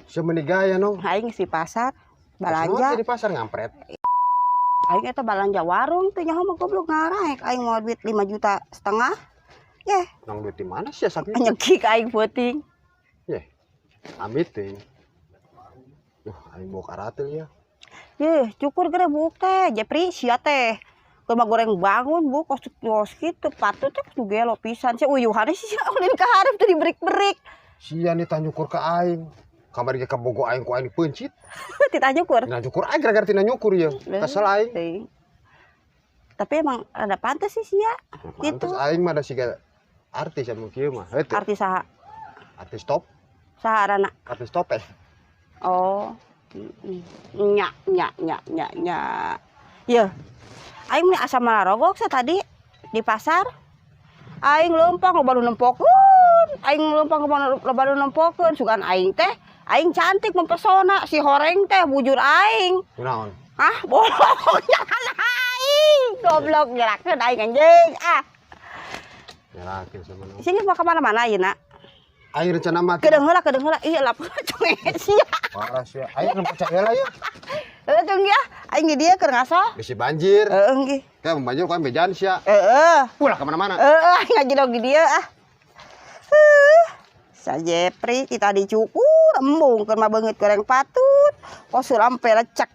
Semeni gaya nong. Aing si pasar Balanja balanja. di pasar ngampret. Aing eta balanja warung teh nyaho mah goblok ngaraek aing mau duit 5,5 juta. Yeh, Nong duit di mana sih sakit? nyekik aing peuting. Yeh. Amit teh. Aing bawa karatel ya. Yeh, cukur gerebuk teh, Jepri sia teh. Keur goreng bangun bu, kos kitu patut teh kudu gelo pisan. Si uyuhan sih ulin ka hareup teh dibrerik-brerik. Sia nih tanyukur ke aing. Kamari ge kabogo aing ku aing pencit. Tita nyukur. Tina nyukur aing gara-gara tina nyukur ya. Kesel aing. Teuing. Tapi emang ada pantas sih sia. Gitu. Terus aing mah ada siga artis anu kieu mah. Heuh. Artis saha? Artis top, Saharana. artis topeng. Oh. Nya. Yeuh. Aing mah asa malarogok sa tadi di pasar. Aing leumpang loba nu nempokeun. Aing leumpang loba nu nempokeun sugan aing teh. Aing cantik mempesona, si horeng teh bujur aing. Kunaon? Ah, bolong jangan aing. Goblok nyerakeun aing anjing. Ah. Nyerakeun sama naon. Sini mau ke mana-mana ayeuna. Aing rencana mah Kedeung heula. Ieu lapar conge sia. parah sih. Aing nu percaya lah ya. Heuh tong ya. Aing di dieu keur ngaso. Bisi banjir. Heeh nggih. Kayak banjir kan bejaan sia. Heeh. Pulah ke mana-mana. Aing ngajidog di dieu ah. Sa Jepri kita dicukur embung keur mah beungeut goreng patut. Kos lampe lecek.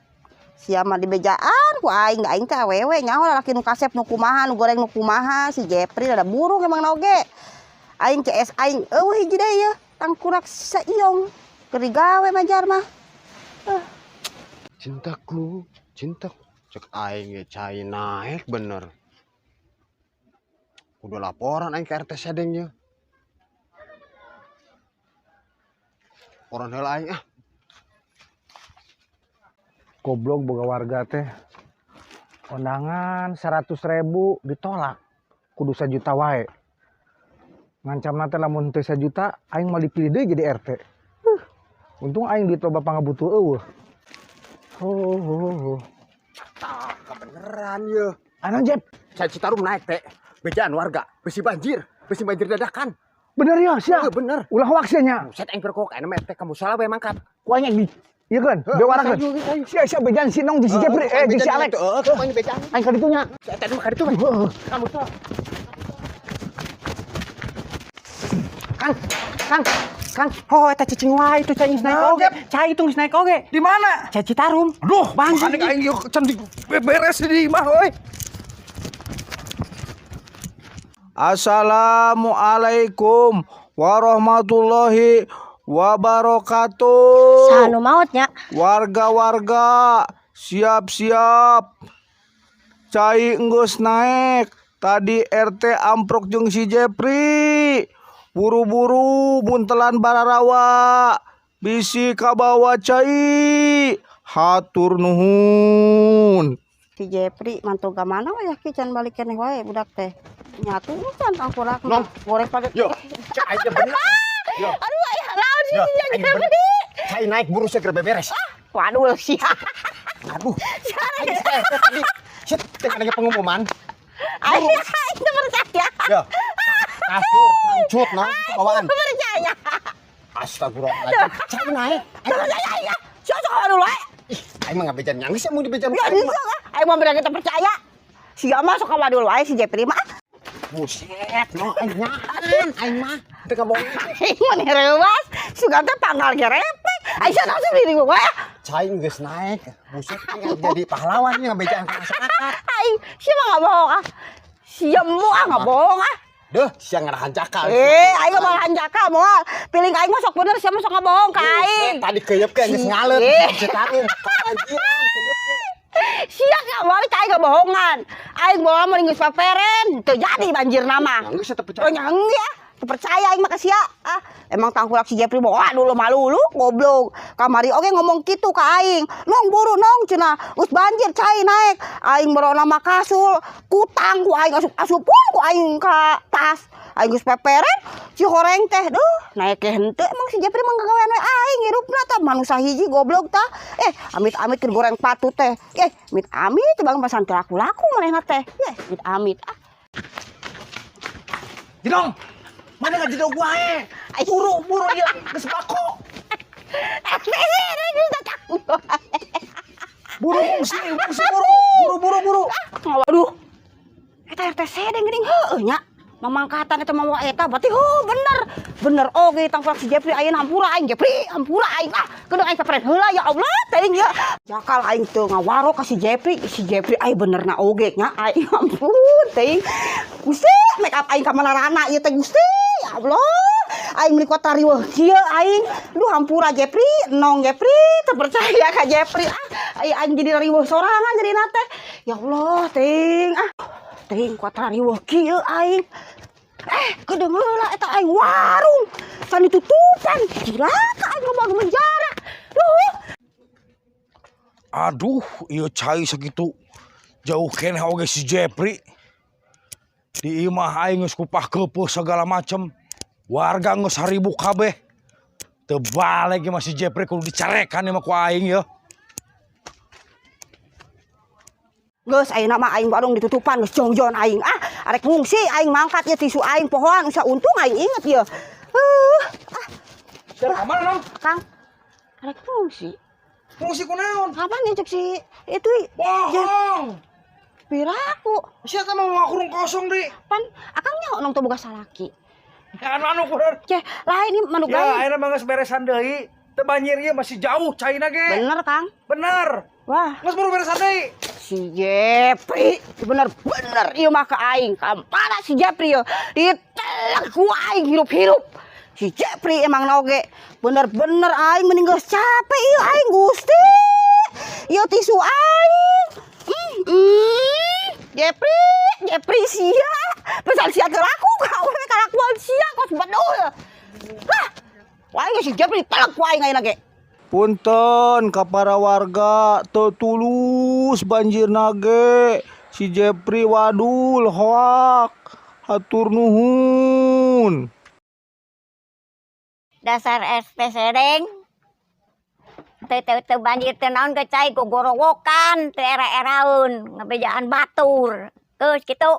Sia mah di bejaan ku aing da aing teh awewe nyaho lalaki nu kasep nu kumaha nu goreng nu kumaha si Jepri ada burung emang oge. Aing CS aing eueuh hiji deui ya tangkurak saiong keur digawe majar mah. Cintaku, cek aing ge cai naik bener. Udah laporan aing ke RT Sedeng ya. Orang heula aing ah. Goblok boga warga teh. Kondangan 100.000 ditolak. Kudu 1 juta wae. Ngancamna teh lamun teu 1 juta aing mau dipilih deui jadi RT. Untung aing duit loba pangabutuh eueuh. Tah, kebeneran ya. Anu Jep, Saya Citarum naik teh. Bejaan warga, besi banjir dadakan. bener ya sia. Bener. Ulah hoax nya. Set aing perkok anu mah teh kamu salah we mangkat. Ku anya di. Ieu kan, be warakeun. Sia bejan si Nong di si Jepri di si Alex. Heeh, kamu bejaan. Aing ka ditu nya. Saya teh ka ditu. Kamu tuh. Kang, oh eta cicing wae itu cai naik oge. Cai itu geus naik oge. Di mana? Cai Citarum. Aduh, banjir. makanya aing yuk cantik beres di mah euy. Assalamualaikum warahmatullahi wabarakatuh. Sanu mautnya. Warga-warga siap-siap. Cai enggeus naik. Tadi RT amprok jeung si Jepri. Buru-buru buntelan bararawa. Bisi kabawa cai. Hatur nuhun. Si Jepri mantu ka mana we ki can balik keneh wae budak teh. Nyatu can tangkurak Nong. goreng padet. Yo, cek aja bener. Yo. Aduh aya naon sih Yo, si aing Jepri. bener. Cai naik buru segera beberes. Waduh sia. Aduh. Aing tadi. Shit, teh ada pengumuman. Aing teu percaya. Yo. Kasur, lanjut nah bawaan. Percaya. Astagfirullahaladzim. Cai naik. Percaya. Sosok anu wae. Ih, aing mah ngabejaan nyangis mau dibejaan. Ya bisa lah. Aing mah bener kita percaya. Sia mah sok kawadul wae si Jepri mah. Buset, no aing nyaan, aing mah teu kabohong. Aing mah reuwas. Sugan teh panggal gerepek. Aing sana sendiri wae. Cai geus naik. Buset, aing jadi pahlawan nih ngabejaan ke masyarakat. Aing sia mah enggak bohong ah. Sia moal enggak bohong ah. Deuh, siang ngarahan cakal. Aing mah hanjaka moal. Piling aing mah sok bener sia mah sok enggak bohong ka aing. Tadi keuyeub ke geus ngalet. Citarum. Sia ka moal cai enggak bohongan. Aing bohong mah geus paperen. Teu jadi banjir nama. Geus teu Oh percaya. nyang ya. Teu percaya aing mah ka sia. Ah, emang tangkurak si Jepri bawa dulu malu goblok. Kamari oge ngomong kitu ka aing. Nong buru nong cenah. Us banjir cai naik. Aing berona makasul. Kutang ku aing asupun ku aing ka tas. Aing geus peperen si horeng teh. Duh, naik ke henteu emang si Jepri mah gagawean we aing hirupna tah manusia hiji goblok tah. Amit-amit keur goreng patut teh. Amit-amit bang pasan teu laku-laku manehna teh. Amit-amit ah. Jidong. Mana enggak jidong wae? Buru-buru ieu geus bako. Buru fungsi buru. Waduh. Eta RT sedeng geuning heueuh nya. Mamangkatan eta mah eta berarti bener oge tangkap si Jepri ayeuna hampura aing hampura aing kedeung aing saperen heula ya Allah teuing ya. Jakal aing teu ngawaro ka si Jepri aing benerna oge nya aing ampun teuing. Gusti make up aing ka manarana ieu teh Gusti ya Allah. Aing meuli kota riweuh kieu aing. Duh hampura Jepri, nong Jepri teu percaya ka Jepri aing jadi riweuh sorangan jadi teh. Ya Allah teuing teuing kota riweuh kieu aing. Kedeung heula eta aing warung can ditutupan cilaka aing loba menjara. Aduh, ieu cai sakitu jauh keneh oge si Jepri. Di imah aing geus kupah keupeuh segala macem. Warga geus haribu kabeh. Teu bale ge mah si Jepri kudu dicarekan mah ku aing ya. Geus ayeuna mah aing warung ditutupan geus jongjon aing. Arek ngungsi aing mangkat ye tisu aing pohon usa untung aing inget ye. Ka mana nong? Kang. Arek ngungsi. Fungsi kunaon? Kapan ngecek si itu Bohong. piraku. Sia teh mah kurung kosong di. Pan akang nyaho nong teu boga salaki. Kan anu kunaon? Ceh lain ieu manuk Ya, lain. ayeuna mah geus beresan deui. Teu banjir ieu masih jauh caina ge. Bener Kang. Bener. Wah. Geus buru beresan deui. Si Jepri bener ieu mah ka aing kampana si Jepri ieu ditelek ku aing hirup-hirup si Jepri emang oge bener aing mending geus capek ieu aing Gusti ieu tisu aing Jepri sia pesan sia keur aku kawe kalakuan sia kos bedul wah si Jepri telek ku aing ayeuna ge. Punten ka para warga teu tulus banjir nage si Jepri wadul hoak hatur nuhun. Dasar SP sedeng teu banjir teu naon ke cai ku gorowokan teu era-eraun ngabejaan batur geus kitu.